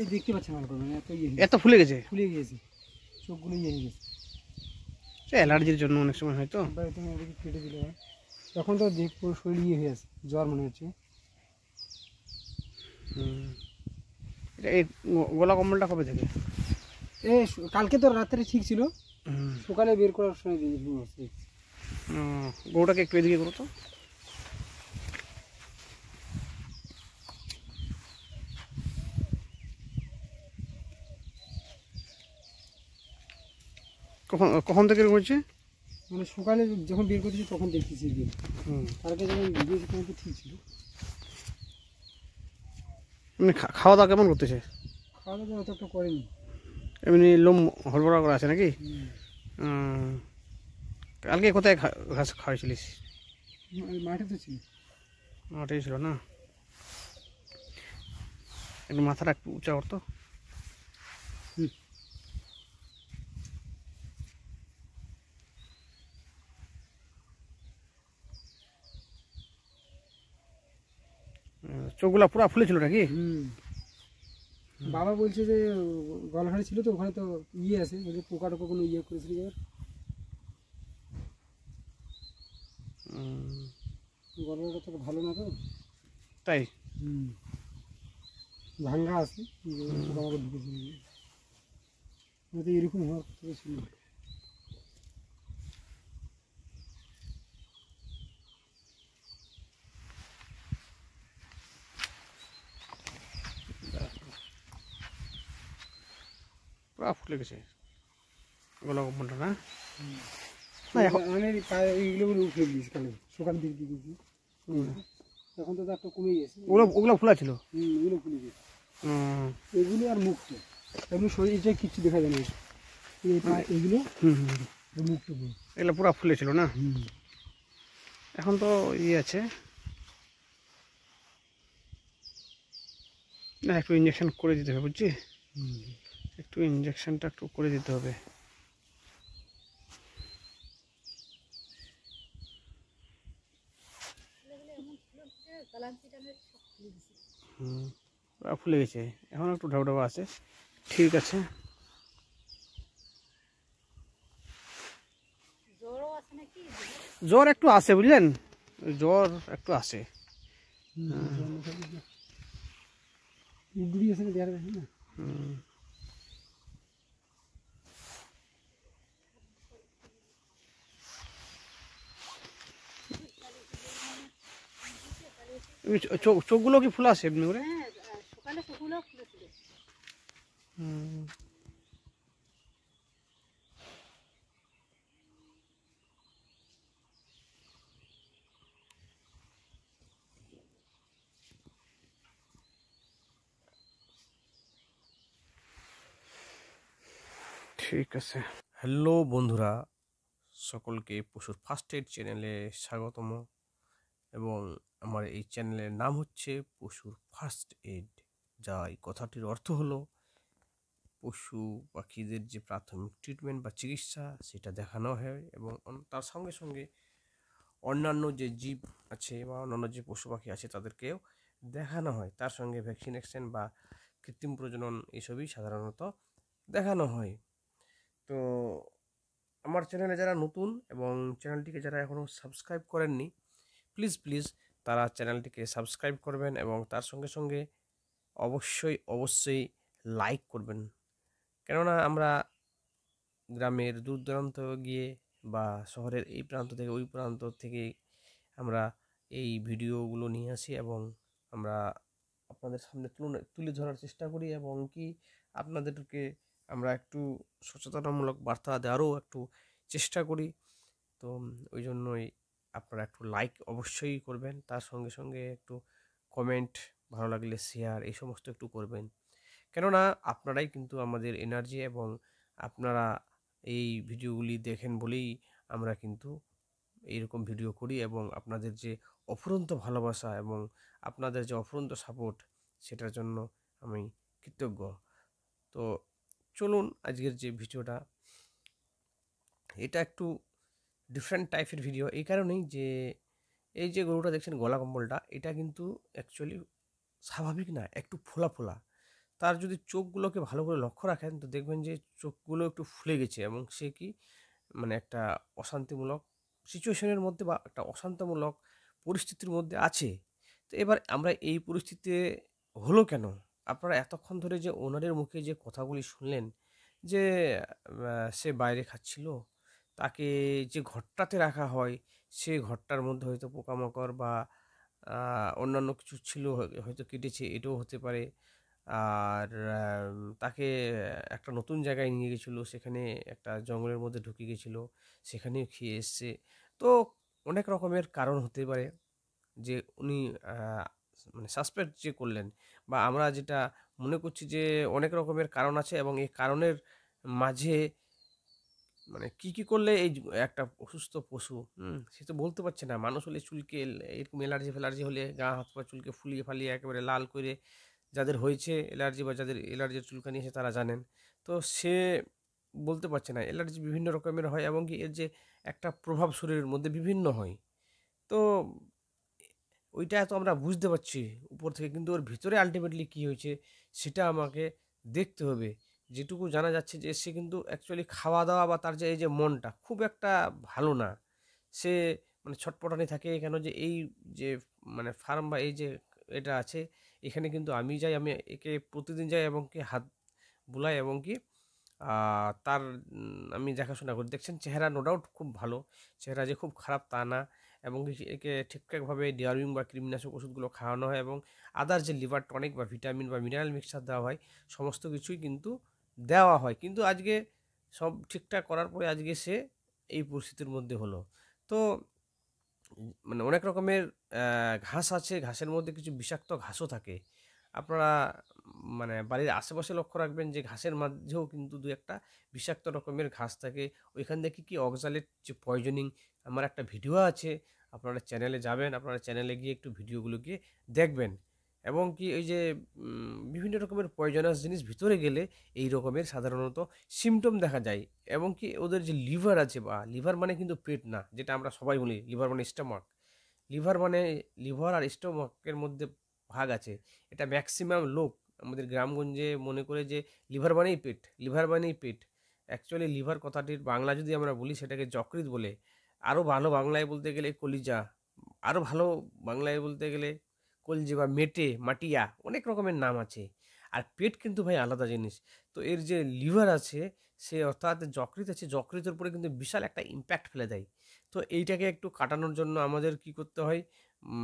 এই দেখতে পাচ্ছেন না মানে এত ফুলে গেছে চোখগুলো হয়ে গেছে। অ্যালার্জির জন্য অনেক সময় হয়তো তুমি ওদিকে কেটে দিলে তখন তো পুরো শরীর হয়ে আছে, জ্বর মনে হচ্ছে। এই গলা কম্বলটা কবে থেকে? কালকে তো রাত্রে ঠিক ছিল, সকালে বের করার সময় দিয়েছি। গরুটাকে একটু এদিকে করো তো। কখন কখন থেকে করছে? মানে সকালে যখন বের করতেছি তখন দেখতেছি। কালকে যখন দিয়েছি তখন তো ঠিক ছিল। এমনি খাওয়া দাওয়া কেমন করতেছে? খাওয়া দাওয়া অত একটা করেনি, এমনি লোম হড়বড়া করা আছে নাকি? কালকে কোথায় ঘাস খাওয়াইছিলিস? মাঠে তো ছিল। মাঠেই ছিল না? একটু মাথাটা একটু উঁচা করতো। চোখগুলা পুরা ফুলেছিল নাকি? বাবা বলছে যে গলঘাটে ছিল তো, ওখানে তো আছে, বলছে পোকা টোকা কোনো করেছিল এবার। গলঘাটটা তো ভালো না তো, তাই ভাঙ্গা আছে, পোকামাকড় ঢুকেছিল। এরকম হওয়ার কথা ছিল। পুরা ফুলে গেছে গলা কম্বলটা না? এইগুলো উঠে দিয়েছি কালে, সকালের দিকে দিয়ে দিয়েছি। এখন তো একটা কমে গেছে। ওগুলো ফুলা ছিল? এগুলো ফুলে গেছে, এগুলো আর মুখটা, এগুলো শরীরটা কিচ্ছু দেখা যায় না। এগুলো মুখটা এগুলো পুরা ফুলে ছিল না? এখন তো আছে না, একটু ইঞ্জেকশন করে দিতে হবে বুঝছি। একটু ইঞ্জেকশনটা একটু করে দিতে হবে। ফুলে গেছে, এখন একটু ঢাউ ঢাউ আছে। ঠিক আছে, জ্বর একটু আছে বুঝলেন, জ্বর একটু আছে। চোখগুলো কি ফুলা আছে এমনি করে? ঠিক আছে। হ্যালো বন্ধুরা, সকলকে পশুর ফার্স্ট এড চ্যানেলে স্বাগতম। এবং আমার এই চ্যানেলের নাম হচ্ছে পশুর ফার্স্ট এড, যা এই কথাটির অর্থ হলো পশু পাখিদের যে প্রাথমিক ট্রিটমেন্ট বা চিকিৎসা সেটা দেখানো হয়, এবং তার সঙ্গে সঙ্গে অন্যান্য যে জীব আছে বা অন্যান্য যে পশু পাখি আছে তাদেরকেও দেখানো হয়। তার সঙ্গে ভ্যাকসিনেশন বা কৃত্রিম প্রজনন এসবই সাধারণত দেখানো হয়। তো আমার চ্যানেলে যারা নতুন এবং চ্যানেলটিকে যারা এখনও সাবস্ক্রাইব করেননি, প্লিজ তারা চ্যানেলটিকে সাবস্ক্রাইব করবেন এবং তার সঙ্গে সঙ্গে অবশ্যই লাইক করবেন। কেননা আমরা গ্রামের দূর দূরান্ত গিয়ে বা শহরের এই প্রান্ত থেকে ওই প্রান্ত থেকে আমরা এই ভিডিওগুলো নিয়ে আসি এবং আমরা আপনাদের সামনে তুলে ধরার চেষ্টা করি, এবং কি আপনাদেরকে আমরা একটু সচেতনমূলক বার্তা দেওয়ারও একটু চেষ্টা করি। তো ওই জন্যই আপনারা একটু লাইক অবশ্যই করবেন, তার সঙ্গে সঙ্গে একটু কমেন্ট, ভালো লাগলে শেয়ার, এই সমস্ত একটু করবেন। কেননা আপনারাই কিন্তু আমাদের এনার্জি, এবং আপনারা এই ভিডিওগুলি দেখেন বলেই আমরা কিন্তু এইরকম ভিডিও করি, এবং আপনাদের যে অফুরন্ত ভালোবাসা এবং আপনাদের যে অফুরন্ত সাপোর্ট, সেটার জন্য আমি কৃতজ্ঞ। তো চলুন, আজকের যে ভিডিওটা, এটা একটু ডিফারেন্ট টাইপের ভিডিও এই কারণেই যে এই যে গরুটা দেখছেন গলা কম্বলটা, এটা কিন্তু অ্যাকচুয়ালি স্বাভাবিক না, একটু ফোলা ফোলা। তার যদি চোখগুলোকে ভালো করে লক্ষ্য রাখেন তো দেখবেন যে চোখগুলো একটু ফুলে গেছে এবং সে কি মানে একটা অশান্তিমূলক সিচুয়েশনের মধ্যে বা একটা অশান্তমূলক পরিস্থিতির মধ্যে আছে। তো এবার আমরা এই পরিস্থিতিতে হলো কেন? আপনারা এতক্ষণ ধরে যে ওনাদের মুখে যে কথাগুলি শুনলেন যে সে বাইরে খাচ্ছিল, তাকে যে ঘরটাতে রাখা হয়, সে ঘরটার মধ্যে হয়তো পোকামাকড় বা অন্যান্য কিছু ছিল হয়তো কেটেছে, এটাও হতে পারে। আর তাকে একটা নতুন জায়গায় নিয়ে গেছিলো, সেখানে একটা জঙ্গলের মধ্যে ঢুকে গেছিলো, সেখানেও খেয়ে এসছে। তো অনেক রকমের কারণ হতে পারে যে উনি আ মানে সাসপেক্ট যে করলেন বা আমরা যেটা মনে করছি যে অনেক রকমের কারণ আছে এবং এই কারণের মাঝে মানে কি করলে এই একটা অসুস্থ পশু, সে তো বলতে পারছে না। মানুষ হলে চুলকে এরকম এলার্জি-ফেলার্জি হলে গা হাত পা চুলকে ফুলিয়ে-ফালিয়ে একেবারে লাল করে যাদের হয়েছে এলার্জি বা যাদের এলার্জির চুলকানি আছে তারা জানেন। তো সে বলতে পারছে না। এলার্জি বিভিন্ন রকমের হয় এবং কি এর যে একটা প্রভাব শরীরের মধ্যে বিভিন্ন হয়। তো ওইটা তো আমরা বুঝতে পারছি উপর থেকে, কিন্তু ওর ভিতরে আল্টিমেটলি কি হয়েছে সেটা আমাকে দেখতে হবে। যেটুকু জানা যাচ্ছে যে সে কিন্তু অ্যাকচুয়ালি খাওয়া-দাওয়া বা তার যে এই যে মনটা খুব একটা ভালো না। সে মানে ছটপটানি থাকে কেন যে এই যে মানে ফার্ম বা এই যে এটা আছে, এখানে কিন্তু আমি যাই, আমি একে প্রতিদিন যাই এবং কি হাত বুলাই এবং কি আ তার আমি দেখাশোনা করি। দেখছেন চেহারা নো ডাউট খুব ভালো। চেহারা যে খুব খারাপ তা না, এবং একে ঠিকঠাকভাবে ডিওয়ার্মিং বা কৃমিনাশক ওষুধগুলো খাওয়ানো হয় এবং আদার যে লিভার টনিক বা ভিটামিন বা মিনারেল মিক্সচার দেওয়া হয়, সমস্ত কিছুই কিন্তু দেওয়া হয়। কিন্তু আজকে সব ঠিকঠাক করার পরে আজকে সে এই পরিস্থিতির মধ্যে হলো। তো মানে অনেক রকমের ঘাস আছে, ঘাসের মধ্যে কিছু বিষাক্ত ঘাসও থাকে। আপনারা মানে বাড়ির আশেপাশে লক্ষ্য রাখবেন যে ঘাসের মাঝেও কিন্তু ২-১ টা বিষাক্ত রকমের ঘাস থাকে। ওইখান থেকে কি অক্সালেট যে পয়জনিং, আমার একটা ভিডিও আছে। আপনারা চ্যানেলে যাবেন, আপনারা চ্যানেলে গিয়ে একটু ভিডিওগুলোকে দেখবেন। এবং কি ওই যে বিভিন্ন রকমের পয়জনাস জিনিস ভিতরে গেলে এই রকমের সাধারণত সিম্পটম দেখা যায়। এবং কি ওদের যে লিভার আছে, বা লিভার মানে কিন্তু পেট না, যেটা আমরা সবাই বলি লিভার মানে স্টমাক। লিভার মানে লিভার আর স্টমাকের মধ্যে ভাগ আছে। এটা ম্যাক্সিমাম লোক আমাদের গ্রামগঞ্জে মনে করে যে লিভার মানেই পেট, লিভার মানেই পেট। অ্যাকচুয়ালি লিভার কথাটির বাংলা যদি আমরা বলি সেটাকে যকৃৎ বলে। আরও ভালো বাংলায় বলতে গেলে কলিজা, আরও ভালো বাংলায় বলতে গেলে কলজে বা মেটে, মাটিয়া, অনেক রকমের নাম আছে। আর পেট কিন্তু ভাই আলাদা জিনিস। তো এর যে লিভার আছে, সে অর্থাৎ যকৃৎ আছে, যকৃতের উপরে কিন্তু বিশাল একটা ইমপ্যাক্ট ফেলে দেয়। তো এইটাকে একটু কাটানোর জন্য আমাদের কি করতে হয়,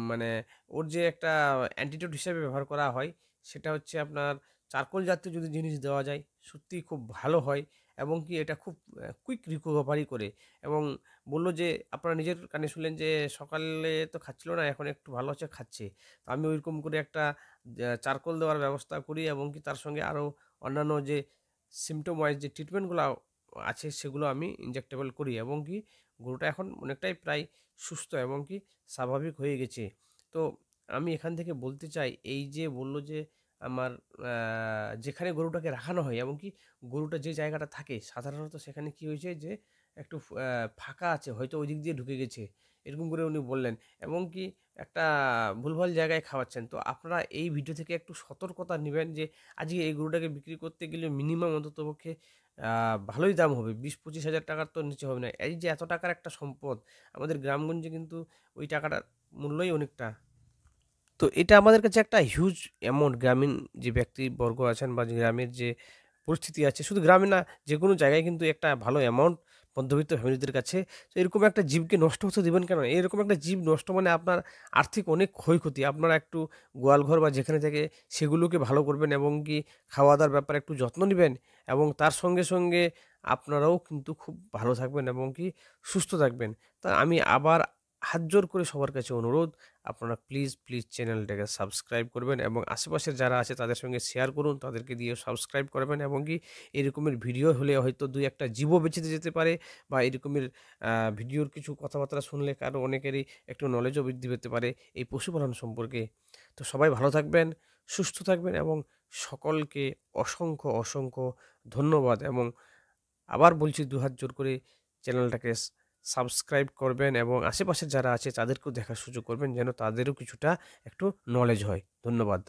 মানে ওর যে একটা অ্যান্টিডোট হিসেবে ব্যবহার করা হয় সেটা হচ্ছে আপনার চারকোল জাতীয় যদি জিনিস দেওয়া যায় সত্যিই খুব ভালো হয়। এবং কি এটা খুব কুইক রিকভারি করে। এবং বলল যে আপনারা নিজের কানে শুনলেন যে সকালে তো খাচ্ছিল না, এখন একটু ভালো হচ্ছে, খাচ্ছে। তো আমি ওইরকম করে একটা চারকোল দেওয়ার ব্যবস্থা করি এবং কি তার সঙ্গে আরও অন্যান্য যে সিম্পটম ওয়াইজ যে ট্রিটমেন্টগুলো আছে সেগুলো আমি ইনজেক্টেবল করি এবং কি গরুটা এখন অনেকটাই প্রায় সুস্থ এবং কি স্বাভাবিক হয়ে গেছে। তো আমি এখান থেকে বলতে চাই, এই যে বলল যে আমার যেখানে গরুটাকে রাখানো হয় এবং কি গরুটা যে জায়গাটা থাকে সাধারণত সেখানে কি হয়েছে যে একটু ফাঁকা আছে, হয়তো ওই দিক দিয়ে ঢুকে গেছে, এরকম করে উনি বললেন। এবং কি একটা ভুলভাল জায়গায় খাওয়াচ্ছেন। তো আপনারা এই ভিডিও থেকে একটু সতর্কতা নিবেন যে আজকে এই গরুটাকে বিক্রি করতে গেলে মিনিমাম অন্ততপক্ষে ভালোই দাম হবে। ২০-২৫ হাজার টাকার তো নিচে হবে না। এই যে এত টাকার একটা সম্পদ, আমাদের গ্রামগঞ্জে কিন্তু ওই টাকাটার মূল্যই অনেকটা। তো এটা আমাদের কাছে একটা হিউজ অ্যামাউন্ট। গ্রামীণ যে ব্যক্তিবর্গ আছেন বা যে গ্রামের যে পরিস্থিতি আছে, শুধু গ্রামে না, যেকোনো জায়গায় কিন্তু একটা ভালো অ্যামাউন্ট মধ্যবিত্ত ফ্যামিলিদের কাছে। তো এরকম একটা জীবকে নষ্ট হতে দিবেন কেন? এরকম একটা জীব নষ্ট মানে আপনার আর্থিক অনেক ক্ষয়ক্ষতি। আপনারা একটু গোয়ালঘর বা যেখানে থাকে সেগুলোকে ভালো করবেন এবং কি খাওয়া-দাওয়ার ব্যাপারে একটু যত্ন নিবেন এবং তার সঙ্গে আপনারাও কিন্তু খুব ভালো থাকবেন এবং কি সুস্থ থাকবেন। তা আমি আবার হাত জোড় করে সবার কাছে অনুরোধ, আপনারা প্লিজ চ্যানেলটাকে সাবস্ক্রাইব করবেন এবং আশেপাশের যারা আছে তাদের সঙ্গে শেয়ার করুন, তাদেরকে দিয়েও সাবস্ক্রাইব করবেন এবং কি এরকমের ভিডিও হলে হয়তো ২-১ টা জীবও বেঁচে যেতে পারে বা এরকমের ভিডিওর কিছু কথাবার্তা শুনলে কারো অনেকেরই একটু নলেজও বৃদ্ধি পেতে পারে এই পশুপালন সম্পর্কে। তো সবাই ভালো থাকবেন, সুস্থ থাকবেন এবং সকলকে অসংখ্য ধন্যবাদ। এবং আবার বলছি দুহাত জোর করে চ্যানেলটাকে সাবস্ক্রাইব করবেন এবং আশেপাশে যারা আছে তাদেরকেও দেখার সুযোগ করবেন যেন তাদেরও কিছুটা একটু নলেজ হয়। ধন্যবাদ।